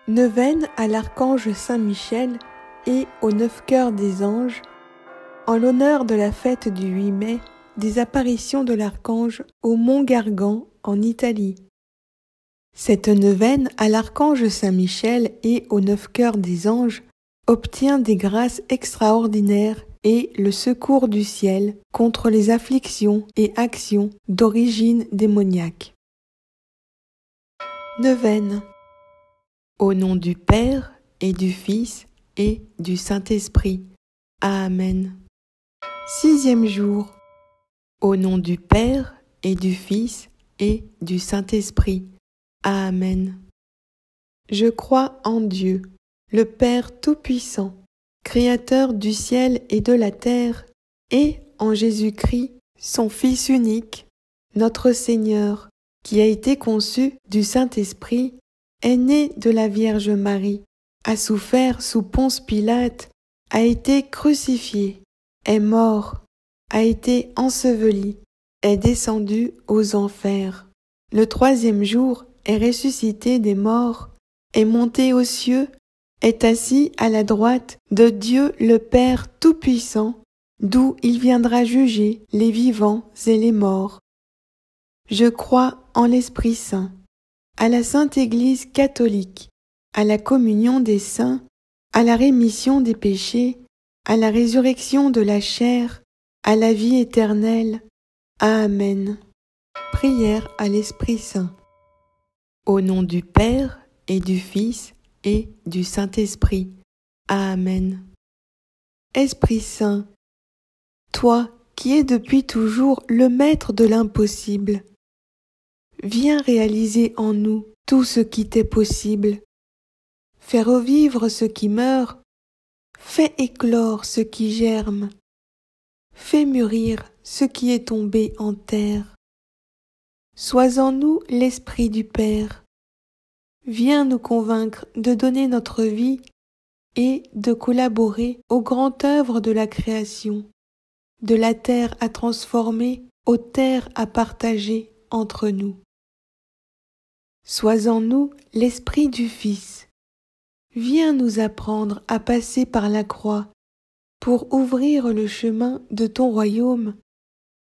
Neuvaine à l'archange Saint-Michel et aux 9 cœurs des anges, en l'honneur de la fête du 8 mai, des apparitions de l'archange au mont Gargan en Italie. Cette neuvaine à l'archange Saint-Michel et aux 9 cœurs des anges obtient des grâces extraordinaires et le secours du ciel contre les afflictions et actions d'origine démoniaque. Neuvaine. Au nom du Père et du Fils et du Saint-Esprit. Amen. 6e jour. Au nom du Père et du Fils et du Saint-Esprit. Amen. Je crois en Dieu, le Père Tout-Puissant, Créateur du ciel et de la terre, et en Jésus-Christ, son Fils unique, notre Seigneur, qui a été conçu du Saint-Esprit, est né de la Vierge Marie, a souffert sous Ponce Pilate, a été crucifié, est mort, a été enseveli, est descendu aux enfers. Le 3e jour est ressuscité des morts, est monté aux cieux, est assis à la droite de Dieu le Père Tout-Puissant, d'où il viendra juger les vivants et les morts. Je crois en l'Esprit Saint, à la Sainte Église catholique, à la communion des saints, à la rémission des péchés, à la résurrection de la chair, à la vie éternelle. Amen. Prière à l'Esprit Saint. Au nom du Père et du Fils et du Saint-Esprit. Amen. Esprit Saint, toi qui es depuis toujours le maître de l'impossible, viens réaliser en nous tout ce qui t'est possible. Fais revivre ce qui meurt, fais éclore ce qui germe, fais mûrir ce qui est tombé en terre. Sois en nous l'Esprit du Père. Viens nous convaincre de donner notre vie et de collaborer aux grandes œuvres de la création, de la terre à transformer aux terres à partager entre nous. Sois en nous l'Esprit du Fils. Viens nous apprendre à passer par la croix pour ouvrir le chemin de ton royaume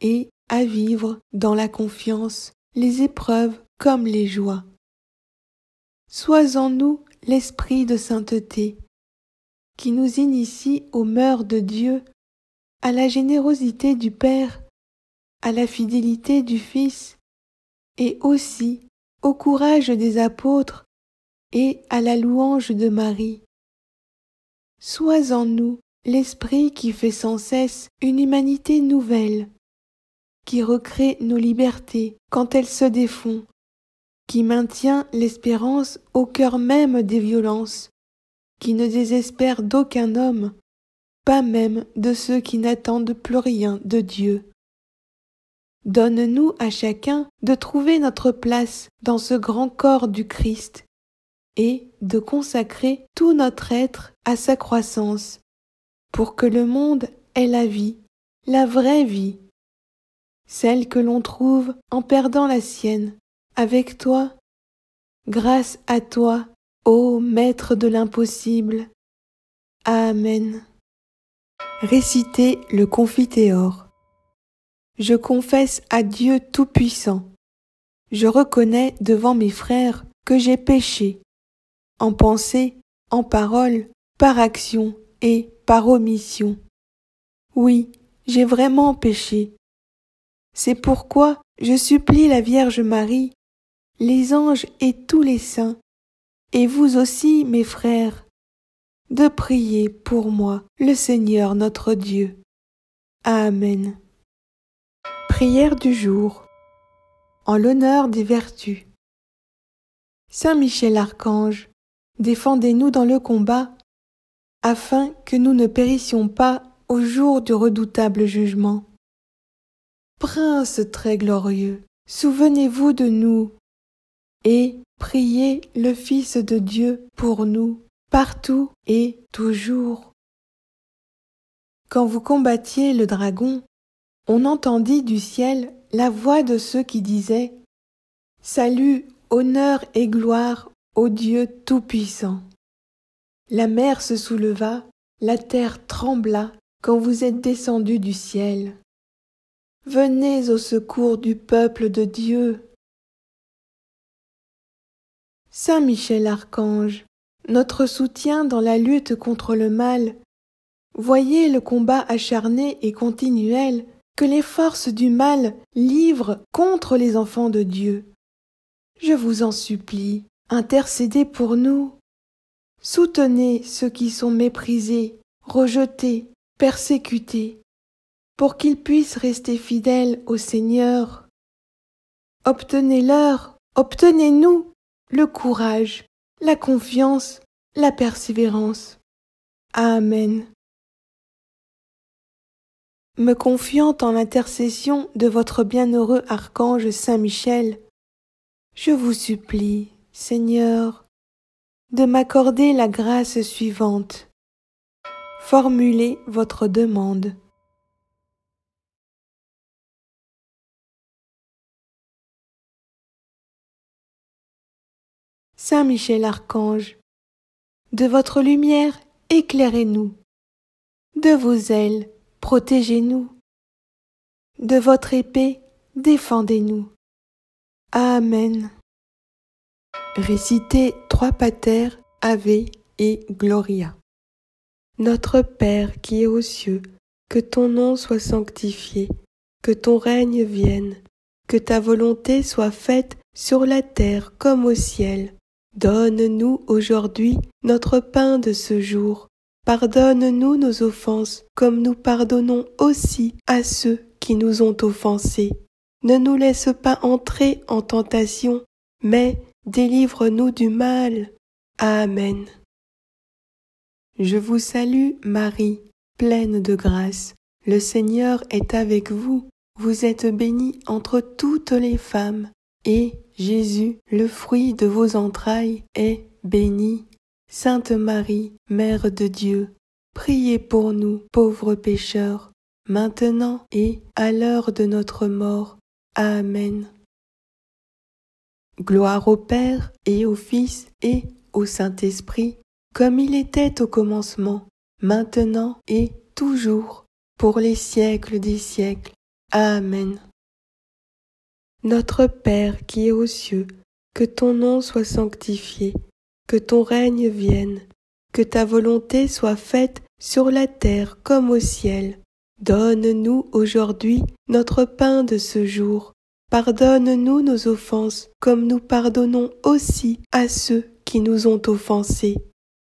et à vivre dans la confiance les épreuves comme les joies. Sois en nous l'Esprit de sainteté qui nous initie aux mœurs de Dieu, à la générosité du Père, à la fidélité du Fils et aussi au courage des apôtres et à la louange de Marie. Sois en nous l'Esprit qui fait sans cesse une humanité nouvelle, qui recrée nos libertés quand elles se défont, qui maintient l'espérance au cœur même des violences, qui ne désespère d'aucun homme, pas même de ceux qui n'attendent plus rien de Dieu. Donne-nous à chacun de trouver notre place dans ce grand corps du Christ et de consacrer tout notre être à sa croissance, pour que le monde ait la vie, la vraie vie, celle que l'on trouve en perdant la sienne, avec toi, grâce à toi, ô Maître de l'impossible. Amen. Récitez le Confiteor. Je confesse à Dieu Tout-Puissant. Je reconnais devant mes frères que j'ai péché, en pensée, en parole, par action et par omission. Oui, j'ai vraiment péché. C'est pourquoi je supplie la Vierge Marie, les anges et tous les saints, et vous aussi, mes frères, de prier pour moi le Seigneur notre Dieu. Amen. Prière du jour. En l'honneur des vertus. Saint Michel Archange, défendez-nous dans le combat, afin que nous ne périssions pas au jour du redoutable jugement. Prince très glorieux, souvenez-vous de nous, et priez le Fils de Dieu pour nous, partout et toujours. Quand vous combattiez le dragon, on entendit du ciel la voix de ceux qui disaient « Salut, honneur et gloire ô Dieu Tout-Puissant. La mer se souleva, la terre trembla quand vous êtes descendus du ciel. Venez au secours du peuple de Dieu. Saint Michel Archange, notre soutien dans la lutte contre le mal, voyez le combat acharné et continuel que les forces du mal livrent contre les enfants de Dieu. Je vous en supplie, intercédez pour nous. Soutenez ceux qui sont méprisés, rejetés, persécutés, pour qu'ils puissent rester fidèles au Seigneur. Obtenez-leur, obtenez-nous le courage, la confiance, la persévérance. Amen. Me confiant en l'intercession de votre bienheureux archange Saint Michel, je vous supplie, Seigneur, de m'accorder la grâce suivante. Formulez votre demande. Saint Michel Archange, de votre lumière, éclairez-nous. De vos ailes, protégez-nous. De votre épée, défendez-nous. Amen. Récitez 3 Pater, Ave et Gloria. Notre Père qui es aux cieux, que ton nom soit sanctifié, que ton règne vienne, que ta volonté soit faite sur la terre comme au ciel. Donne-nous aujourd'hui notre pain de ce jour. Pardonne-nous nos offenses, comme nous pardonnons aussi à ceux qui nous ont offensés. Ne nous laisse pas entrer en tentation, mais délivre-nous du mal. Amen. Je vous salue, Marie, pleine de grâce. Le Seigneur est avec vous. Vous êtes bénie entre toutes les femmes, et Jésus, le fruit de vos entrailles, est béni. Sainte Marie, Mère de Dieu, priez pour nous, pauvres pécheurs, maintenant et à l'heure de notre mort. Amen. Gloire au Père et au Fils et au Saint-Esprit, comme il était au commencement, maintenant et toujours, pour les siècles des siècles. Amen. Notre Père qui es aux cieux, que ton nom soit sanctifié, que ton règne vienne, que ta volonté soit faite sur la terre comme au ciel. Donne-nous aujourd'hui notre pain de ce jour. Pardonne-nous nos offenses, comme nous pardonnons aussi à ceux qui nous ont offensés.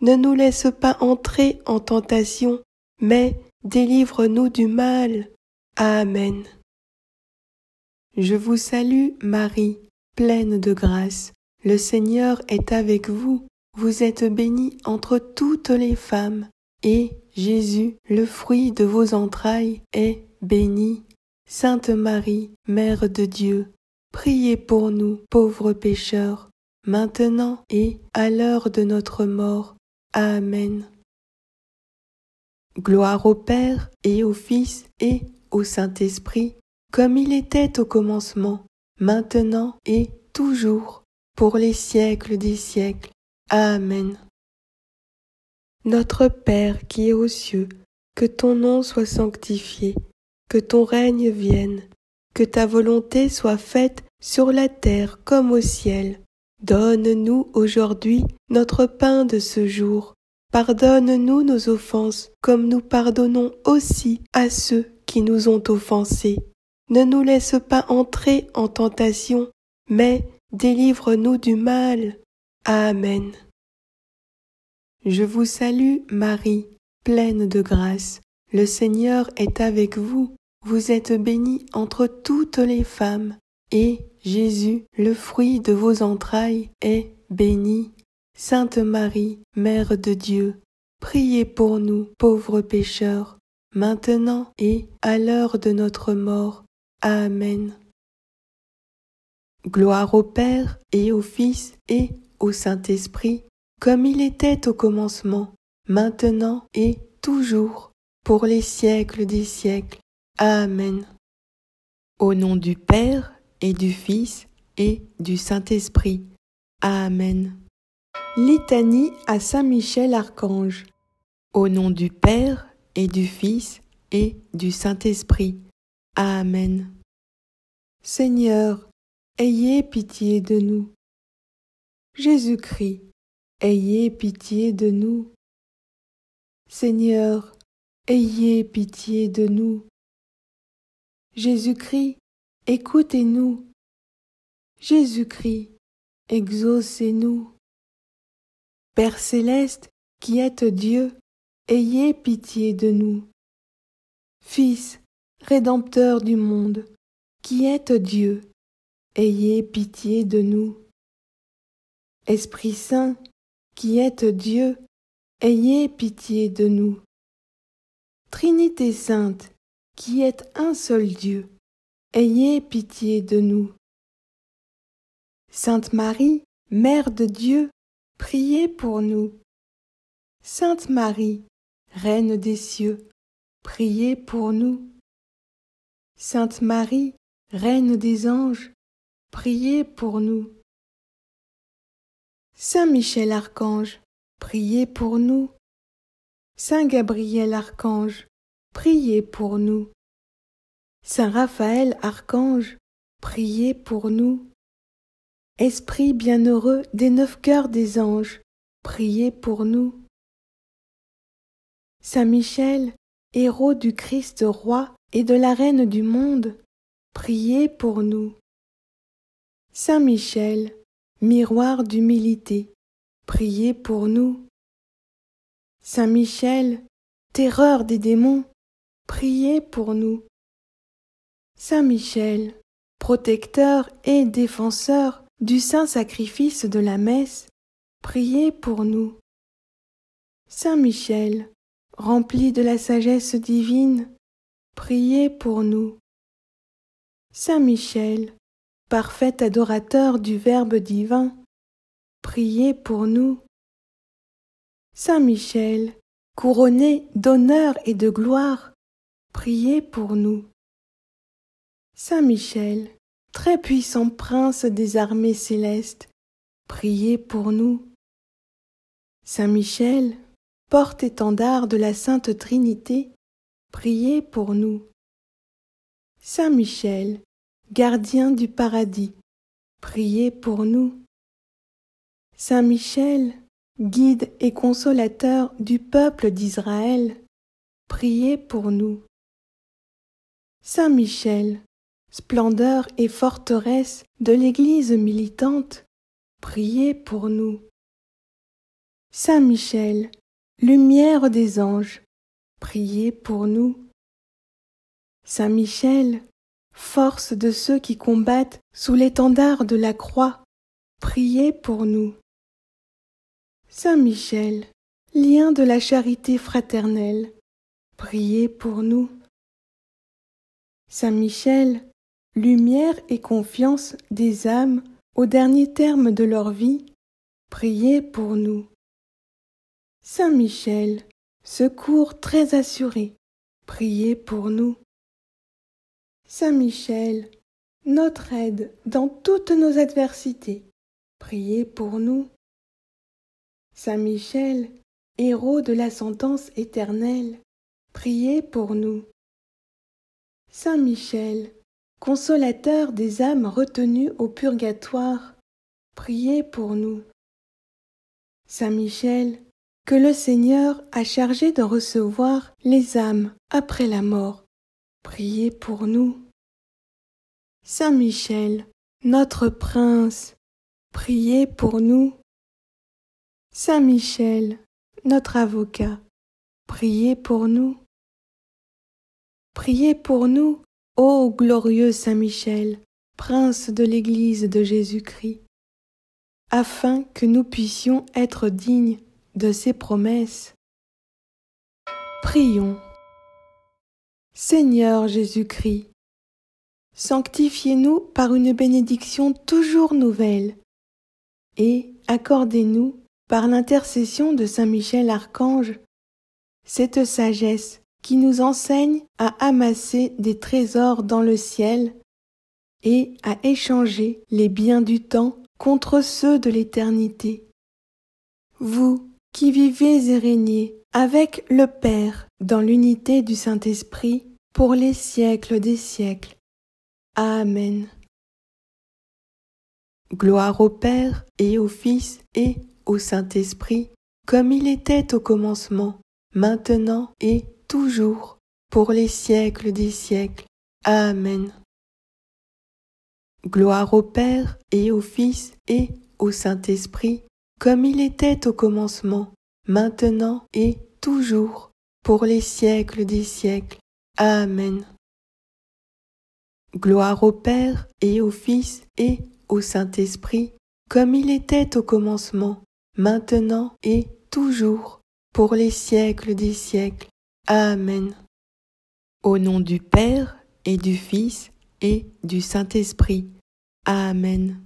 Ne nous laisse pas entrer en tentation, mais délivre-nous du mal. Amen. Je vous salue, Marie, pleine de grâce. Le Seigneur est avec vous. Vous êtes bénie entre toutes les femmes, et Jésus, le fruit de vos entrailles, est béni. Sainte Marie, Mère de Dieu, priez pour nous, pauvres pécheurs, maintenant et à l'heure de notre mort. Amen. Gloire au Père et au Fils et au Saint-Esprit, comme il était au commencement, maintenant et toujours, pour les siècles des siècles. Amen. Notre Père qui es aux cieux, que ton nom soit sanctifié, que ton règne vienne, que ta volonté soit faite sur la terre comme au ciel. Donne-nous aujourd'hui notre pain de ce jour. Pardonne-nous nos offenses, comme nous pardonnons aussi à ceux qui nous ont offensés. Ne nous laisse pas entrer en tentation, mais délivre-nous du mal. Amen. Je vous salue, Marie, pleine de grâce. Le Seigneur est avec vous. Vous êtes bénie entre toutes les femmes, et Jésus, le fruit de vos entrailles, est béni. Sainte Marie, Mère de Dieu, priez pour nous, pauvres pécheurs, maintenant et à l'heure de notre mort. Amen. Gloire au Père et au Fils et au Saint-Esprit, comme il était au commencement, maintenant et toujours, pour les siècles des siècles. Amen. Au nom du Père et du Fils et du Saint-Esprit. Amen. Litanie à Saint Michel Archange. Au nom du Père et du Fils et du Saint-Esprit. Amen. Seigneur, ayez pitié de nous. Jésus-Christ, ayez pitié de nous. Seigneur, ayez pitié de nous. Jésus-Christ, écoutez-nous. Jésus-Christ, exaucez-nous. Père céleste, qui êtes Dieu, ayez pitié de nous. Fils, Rédempteur du monde, qui êtes Dieu, ayez pitié de nous. Esprit Saint, qui êtes Dieu, ayez pitié de nous. Trinité Sainte, qui êtes un seul Dieu, ayez pitié de nous. Sainte Marie, Mère de Dieu, priez pour nous. Sainte Marie, Reine des cieux, priez pour nous. Sainte Marie, Reine des anges, priez pour nous. Saint Michel Archange, priez pour nous. Saint Gabriel Archange, priez pour nous. Saint Raphaël Archange, priez pour nous. Esprit bienheureux des 9 cœurs des anges, priez pour nous. Saint Michel, héros du Christ roi et de la Reine du monde, priez pour nous. Saint Michel, miroir d'humilité, priez pour nous. Saint Michel, terreur des démons, priez pour nous. Saint Michel, protecteur et défenseur du saint sacrifice de la messe, priez pour nous. Saint Michel, rempli de la sagesse divine, priez pour nous. Saint Michel, parfait adorateur du Verbe divin, priez pour nous. Saint Michel, couronné d'honneur et de gloire, priez pour nous. Saint Michel, très puissant prince des armées célestes, priez pour nous. Saint Michel, porte-étendard de la Sainte Trinité, priez pour nous. Saint Michel, gardien du paradis, priez pour nous. Saint Michel, guide et consolateur du peuple d'Israël, priez pour nous. Saint Michel, splendeur et forteresse de l'Église militante, priez pour nous. Saint Michel, lumière des anges, priez pour nous. Saint Michel, force de ceux qui combattent sous l'étendard de la croix, priez pour nous. Saint Michel, lien de la charité fraternelle, priez pour nous. Saint Michel, lumière et confiance des âmes au dernier terme de leur vie, priez pour nous. Saint Michel, secours très assuré, priez pour nous. Saint Michel, notre aide dans toutes nos adversités, priez pour nous. Saint Michel, héros de la sentence éternelle, priez pour nous. Saint Michel, consolateur des âmes retenues au purgatoire, priez pour nous. Saint Michel, que le Seigneur a chargé de recevoir les âmes après la mort, priez pour nous. Saint Michel, notre prince, priez pour nous. Saint Michel, notre avocat, priez pour nous. Priez pour nous, ô glorieux Saint Michel, prince de l'Église de Jésus-Christ, afin que nous puissions être dignes de ses promesses. Prions. Seigneur Jésus-Christ, sanctifiez-nous par une bénédiction toujours nouvelle et accordez-nous, par l'intercession de Saint Michel Archange, cette sagesse qui nous enseigne à amasser des trésors dans le ciel et à échanger les biens du temps contre ceux de l'éternité. vous qui vivez et régnez avec le Père dans l'unité du Saint-Esprit pour les siècles des siècles. Amen. Gloire au Père et au Fils et au Saint-Esprit, comme il était au commencement, maintenant et toujours, pour les siècles des siècles. Amen. Gloire au Père et au Fils et au Saint-Esprit, comme il était au commencement, maintenant et toujours, pour les siècles des siècles. Amen. Gloire au Père et au Fils et au Saint-Esprit, comme il était au commencement, maintenant et toujours, pour les siècles des siècles. Amen. Au nom du Père et du Fils et du Saint-Esprit. Amen.